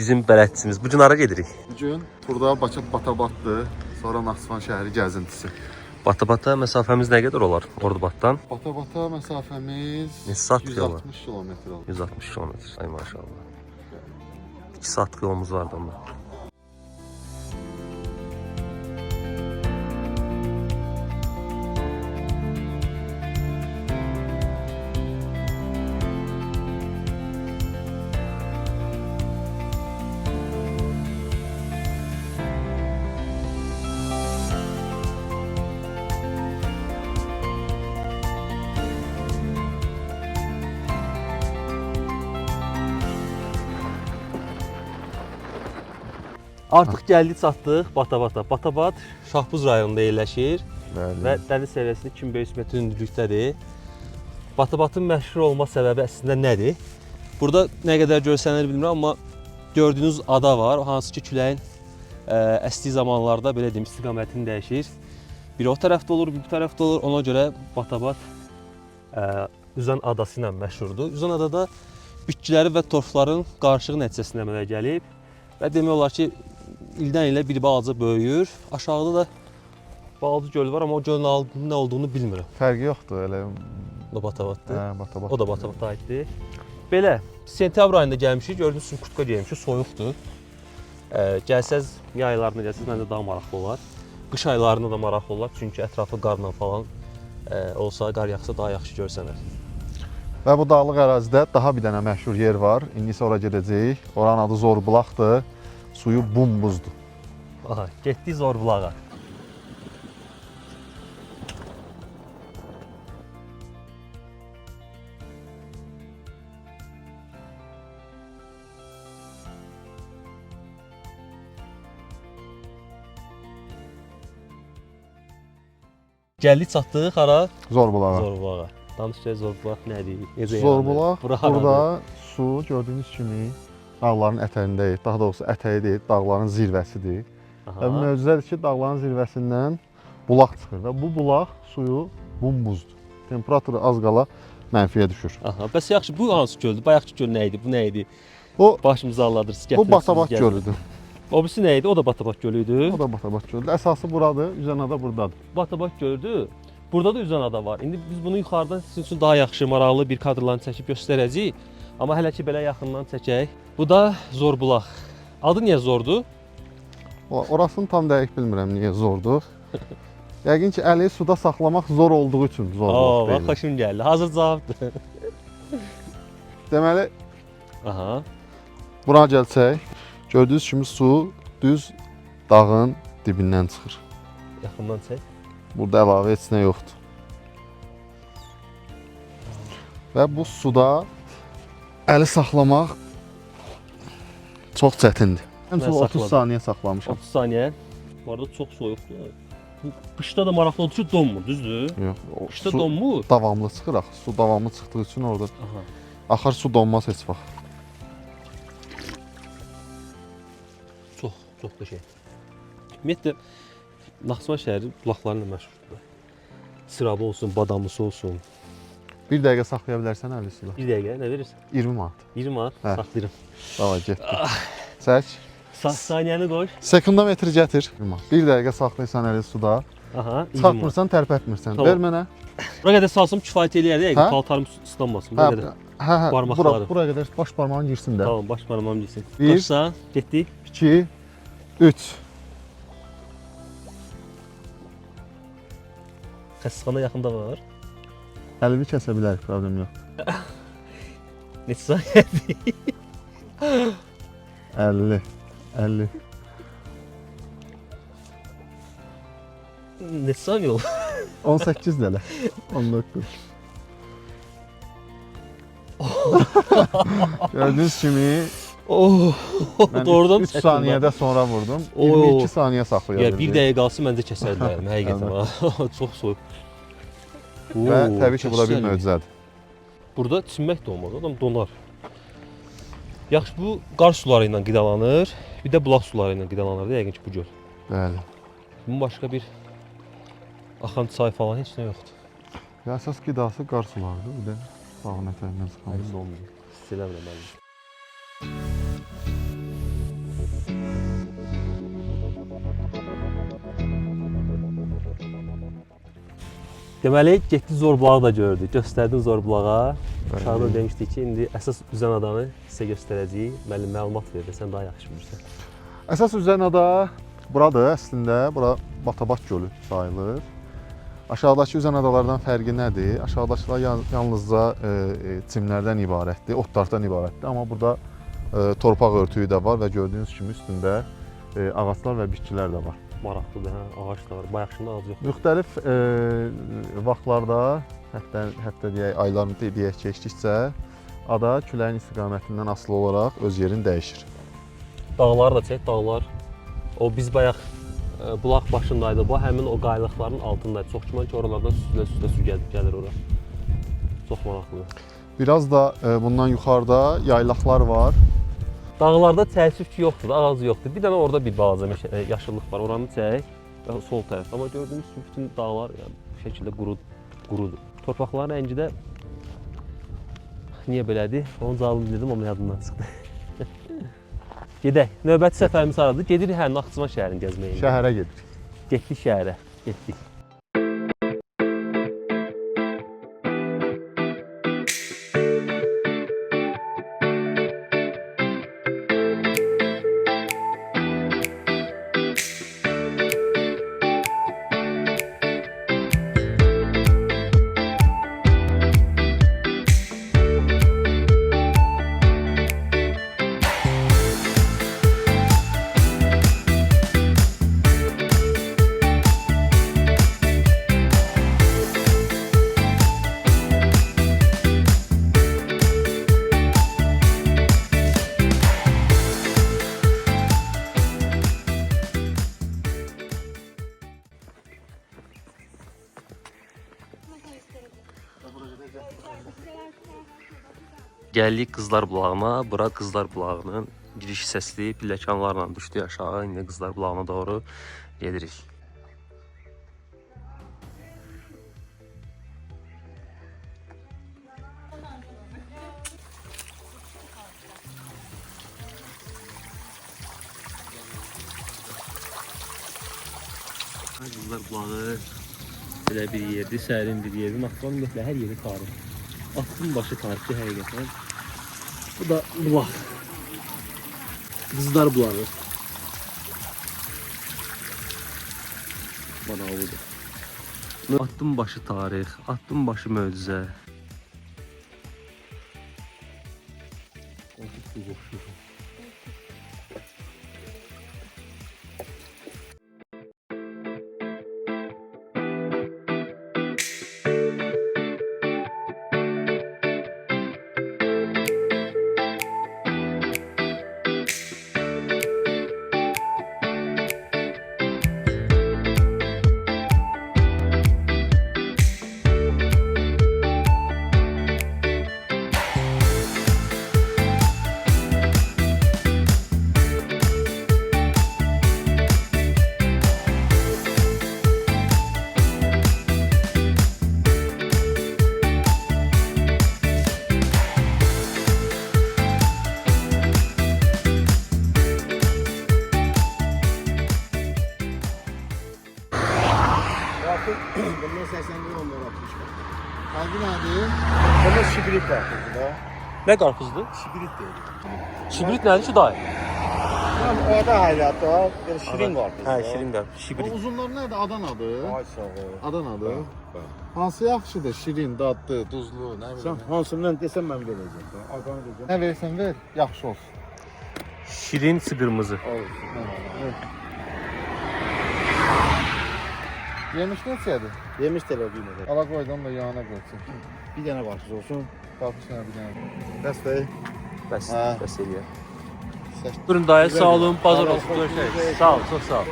bizim bələdçimiz. Bu gün hara gedirik? Bugün burada Bakı Batabatdır, sonra Naxçıvan şəhəri gəzintisi. Batabata məsafəmiz nə qədər olar Ordubatdan? Batabata məsafəmiz Neçə saatlıq yol var? 160 kilometr olur. 160 kilometr. Ay maşallah. 2 saatlıq yolumuz vardı onda. Artıq gəldik, çatdıq Batabata. Batabat Şahbuz rayonunda yerləşir və dəniz səviyyəsi 2500 metr hündürlükdədir. Batabatın məşhur olma səbəbi əslində nədir? Burada nə qədər görsənir bilmirəm, amma gördüyünüz ada var, hansı ki küləyin əsdiyi zamanlarda belə deyim istiqamətini dəyişir. Biri o tərəfdə olur, bir tərəfdə olur. Ona görə Batabat Üzən adası ilə məşhurdur. Üzən adada bitkiləri və torfların qarışığı nəticəsində əmələ gəlib və demək olar ki, ildən ilə bir balaca böyüyür. Aşağıda da balaca göl var, amma o gölün nə olduğunu bilmirəm. Fərqi yoxdur elə. O da Batabatdır. Hə, Batabat. O da Batabata aiddir. Belə, sentyabr ayında gəlmişik, gördüyünüz kimi kurtka geymişik, soyuqdur. Gəlsəz, yay aylarında gəlsəz, məncə daha maraqlı olar. Qış aylarında da maraqlı olar, çünki ətrafı qarla falan olsa, qar yaxsa daha yaxşı görsənər. Və bu dağlıq ərazidə daha bir dənə məşhur yer var. İndi isə ora gedəcəyik. Oranın adı Zorbulaqdır. Suyu bumbuzdur. Aha, getdik Zorbulağa. Gəldik, çatdıq hara? Zorbulağa. Zorbulağa. Danışacağız Zorbulaq nədir? Zorbulaq burada su gördüyünüz kimi dağların ətəyindəyik. Daha doğrusu ətəyi deyil, dağların zirvəsidir. Və möcüzədir ki, dağların zirvəsindən bulaq çıxır və bu bulaq suyu bumbuzdur. Temperaturu az qala mənfiyə düşür. Aha, bəs yaxşı, bu hansı göldür? Bayaqki göl nə idi? Bu nə idi? Bu başımızı ağladırsınız. Bu Batabat gölüdür. O birisi nə idi? O da Batabat gölüydü. O da Batabat gölüdür. Əsası buradır, Üzən ada buradadır. Batabat gölüdür. Burada da Üzən ada var. İndi biz bunu yuxarıdan sizin üçün daha yaxşı, maraqlı bir kadrlarını çəkib göstərəcəyik. Amma hələ ki belə yaxından çəkək. Bu da Zorbulaq. Adı niyə zordur? Orasını tam dəqiq bilmirəm niyə zordur. Yəqin ki, əli suda saxlamaq zor olduğu üçün Zorbulaq deyilir. Bax, xoşum gəldi. Hazır cavabdır. Deməli, aha. Buna gəlsək, gördüyünüz kimi su düz dağın dibindən çıxır. Yaxından çək. Burada əlavə heç nə yoxdur. Və bu suda əli saxlamaq çox çətindir. Ən çox 30 saniyə saxlamışam. 30 saniyə. Bu arada çox soyuqdur. Bu qışda da maraqlı olduğu üçün donmur, düzdür? Yox, qışda donmur. Davamlı çıxır axı. Su davamlı çıxdığı üçün orada axır su donmaz heç vaxt. Çox da şey. Ümumiyyətlə, Naxçıvan şəhəri bulaqlarla məşhurdur. Sırabı olsun, badamlısı olsun. Bir dəqiqə saxlaya bilərsən əli suda. Bir dəqiqə, nə verirsən? 20 manat. 20 manat saxlayıram. Dava getdi. Çək. Saniyəni qoy. Sekundometr gətir. Bir dəqiqə saxlayırsan əli suda. Aha, Çıxmırsan, tərpətmirsən. Tamam. Ver mənə. Bura qədər salsam kifayət eləyər, Hə? paltarım ıslanmasın. Hə, Bura qədər. hə, bura qədər baş barmağın girsin də. Tamam, baş barmağım girsin. Bir. Qoşsa, getdik. 2 3 Xəstəxana yaxında var. Əlini kəsə bilərik, problem yox. Neçə saniyədir? 50 50 Neçə saniyə oldu? 18 dələ. 19 Gördüyünüz kimi mən doğrudan 3 saniyədə sonra vurdum. 22 saniyə saxlaya bildim. Bir dəqiqə qalsın məncə kəsərlər. Həqiqətən. Çox soyuq. Və təbii ki, bu da bir möcüzədir. Burada çimmək də olmaz, adam donar. Yaxşı, bu qar suları ilə qidalanır, bir də bulaq suları ilə qidalanır da yəqin ki, bu göl. Bəli. Bunun başqa bir axan çay falan heç nə yoxdur. Əsas qidası qar sularıdır, bir də dağın ətəyindən çıxan. Hiss eləmirəm mən. Deməli, getdi Zorbulağı da gördü. Göstərdin Zorbulağa. Aşağıda Bəli. demişdik ki, indi əsas üzən adanı sizə göstərəcəyik. Müəllim məlumat verdi, sən daha yaxşı bilirsən. Əsas üzən ada buradır əslində. Bura Batabat gölü sayılır. Aşağıdakı üzən adalardan fərqi nədir? Aşağıdakılar yalnızca çimlərdən ibarətdir, otlardan ibarətdir. Amma burada torpaq örtüyü də var və gördüyünüz kimi üstündə ağaclar və bitkilər də var. Maraqlıdır, hə? Ağac da var. Bayaqşında ağac yox. Müxtəlif vaxtlarda, hətta deyək aylarını deyək keçdikcə ada küləyin istiqamətindən asılı olaraq öz yerini dəyişir. Dağlar da çək, dağlar. O biz bayaq bulaq başındaydı. Bu həmin o qaylıqların altındaydı. Çox güman ki, oralardan süzülə su gəlir ora. Çox maraqlıdır. Biraz da bundan yuxarıda yaylaqlar var. Dağlarda təəssüf ki, yoxdur, ağac yoxdur. Bir dənə orada bir balaca yaşıllıq var. Oranı çək və sol tərəf. Amma gördüyünüz kimi bütün dağlar yəni, bu şəkildə qurudur. Torpaqların rəngi də niyə belədir? Onu cavabını bildim, amma yadımdan çıxdı. Gedək. Növbəti səfərimiz haradır? Gedirik hə Naxçıvan şəhərini gəzməyə. Şəhərə gedirik. Getdik şəhərə. Getdik. Gəldik Qızlar Bulağına. Bura Qızlar Bulağının giriş hissəsi pilləkanlarla düşdü aşağı. İndi Qızlar Bulağına doğru gedirik. Qızlar Bulağı belə bir yerdir, sərin bir yerdir. Naxçıvan ümumiyyətlə hər yeri tarix. Atın başı tarixi həqiqətən. Bu da bulaq. Qızlar Bulağı. Bana ovudur. Atın başı tarix, atın başı möcüzə. Bunlar 80'den onlara atmışlar. Hangi nədir? Bunlar şibrit karpuzu da. Nə qarpızdır? Şibrit değil. Şibrit nədir ki dayı? Yani o da hayrat var. Yani şirin karpuz. Hə, şirin qarpız. O Şibrit. uzunlar nədir? Adanadır. Ay sağ ol. Adanadır. Hansı yaxşıdır? Şirin, dadlı, duzlu, nə Sen bileyim. hansından desem ben vereceğim. Adana diyeceğim. Nə versən ver, yaxşı olsun. Şirin qırmızı. Yemiş neçədir? Yemiş televizyon. Ala qoydan da yağına qoysun. Bir tane karpuz olsun. Qarpız nə bir dənə. Bəs bey. Bəs, Hə. bəs eləyər. Səs- Durun dayı, sağ olun, bazar Sağ ol, olsun, xoş görüşürüz. gördük. Sağ ol, çox sağ ol.